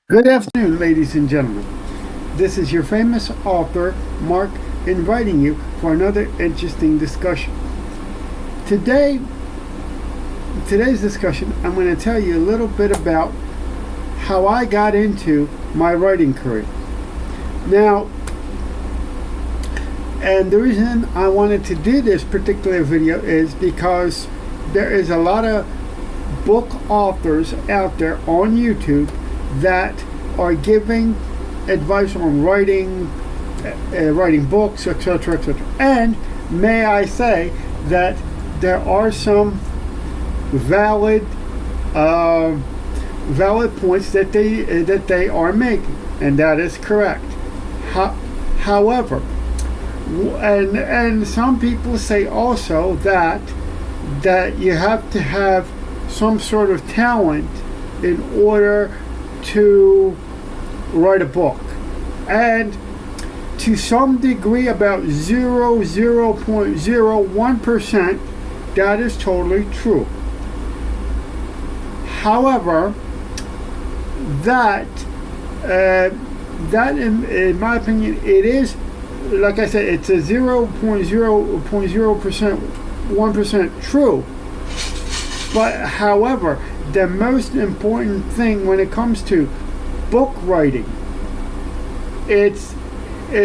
Good afternoon, ladies and gentlemen. This is your famous author, Mark, inviting you for another interesting discussion. Today's discussion, I'm going to tell you a little bit about how I got into my writing career. Now, and the reason I wanted to do this particular video is because there is a lot of book authors out there on YouTube that are giving advice on writing books, etc., etc. And may I say that there are some valid points that they are making, and that is correct. However, and some people say also that you have to have some sort of talent in order to write a book, and to some degree, about 0.01%, that is totally true. However, that in my opinion, it is, like I said, it's a 0.0% 1% true. But however, the most important thing when it comes to book writing, it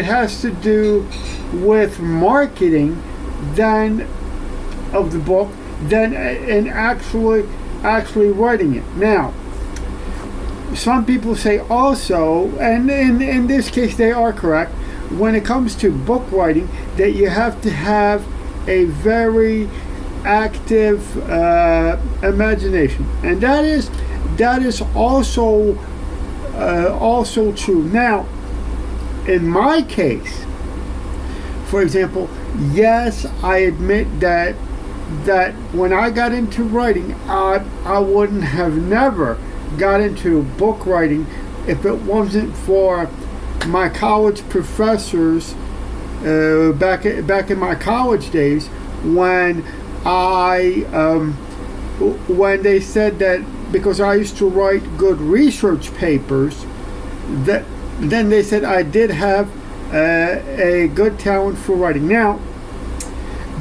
has to do with marketing of the book than in actually writing it. Now, some people say also, and in this case they are correct, when it comes to book writing, that you have to have a very active imagination, and that is also true. Now, in my case, for example, yes, I admit that when I got into writing, I wouldn't have never got into book writing if it wasn't for my college professors back in my college days, when when they said that because I used to write good research papers, that then they said I did have a good talent for writing. Now,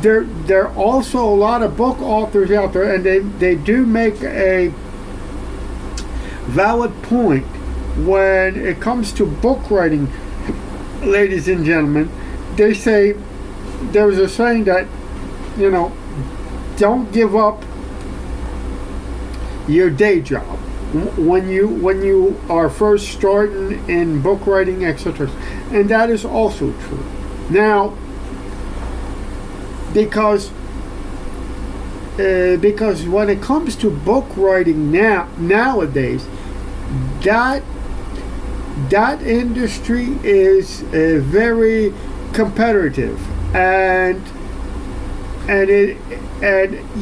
there are also a lot of book authors out there, and they do make a valid point when it comes to book writing, ladies and gentlemen. They say, there's a saying that, don't give up your day job when you are first starting in book writing, etc. And that is also true. Now, because when it comes to book writing nowadays, that industry is very competitive, and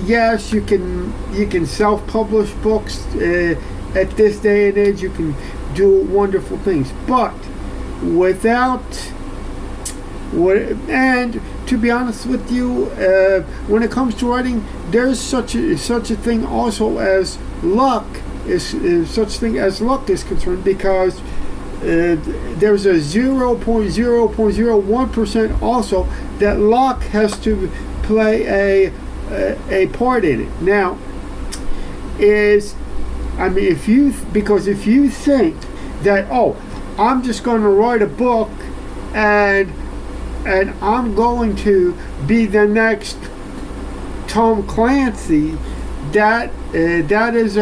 yes, you can self-publish books at this day and age. You can do wonderful things, but and to be honest with you, when it comes to writing, there's such a thing also as luck. Is such thing as luck is concerned, because there's a 0.01% also that luck has to play a part in it. Now, if you think that, oh, I'm just going to write a book and I'm going to be the next Tom Clancy, that is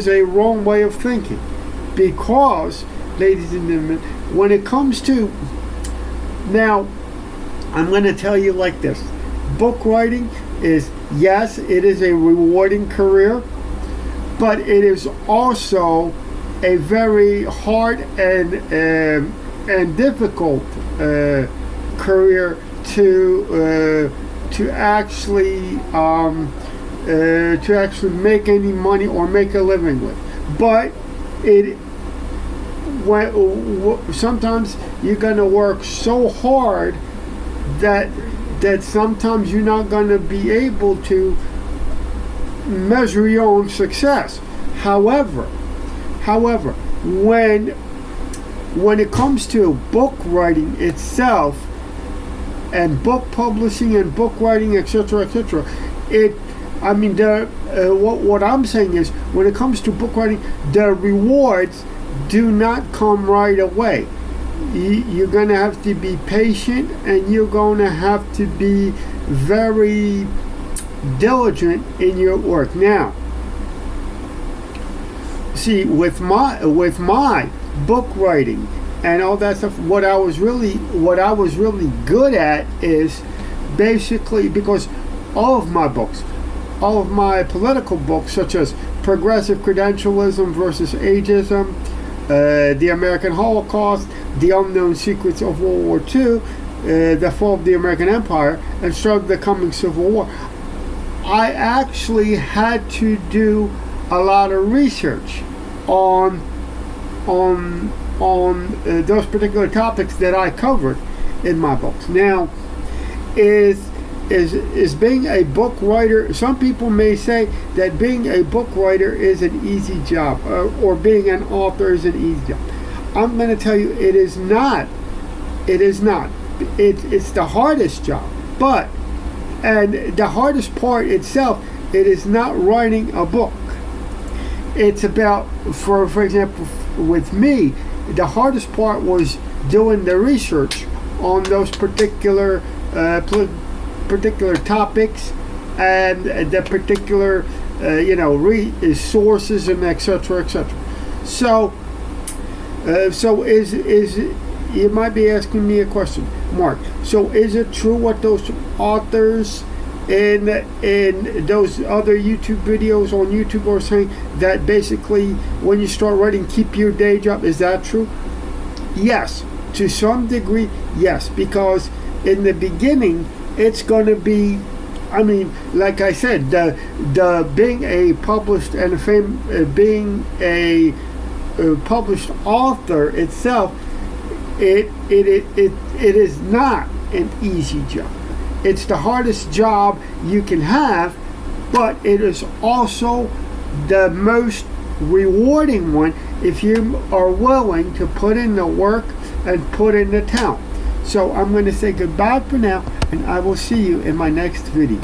a wrong way of thinking. Because, ladies and gentlemen, when it comes to, now, I'm going to tell you like this: book writing is, yes, it is a rewarding career, but it is also a very hard and difficult career to actually make any money or make a living with. But sometimes you're going to work so hard that sometimes you're not going to be able to measure your own success. However, However, when it comes to book writing itself, and book publishing and book writing, etc., etc., what I'm saying is, when it comes to book writing, the rewards do not come right away. You're going to have to be patient, and you're going to have to be very diligent in your work. Now, see, with my book writing and all that stuff, what I was really good at is basically, because all of my political books, such as Progressive Credentialism versus Ageism, The American Holocaust, The Unknown Secrets of World War II, The Fall of the American Empire, and Start of the Coming Civil War, I actually had to do a lot of research on those particular topics that I covered in my books. Now, is being a book writer, some people may say that being a book writer is an easy job, or being an author is an easy job. I'm going to tell you, it is not. It is not. It's the hardest job. And the hardest part itself, it is not writing a book. It's about, for example, with me, the hardest part was doing the research on those particular topics and the particular sources, and etc., etc. So is you might be asking me a question, Mark. So is it true what those authors in those other YouTube videos on YouTube are saying, that basically when you start writing, keep your day job? Is that true? Yes, to some degree, yes, because in the beginning it's going to be, like I said, the being a published and being a published author itself, it is not an easy job. It's the hardest job you can have, but it is also the most rewarding one if you are willing to put in the work and put in the talent. So I'm going to say goodbye for now, and I will see you in my next video.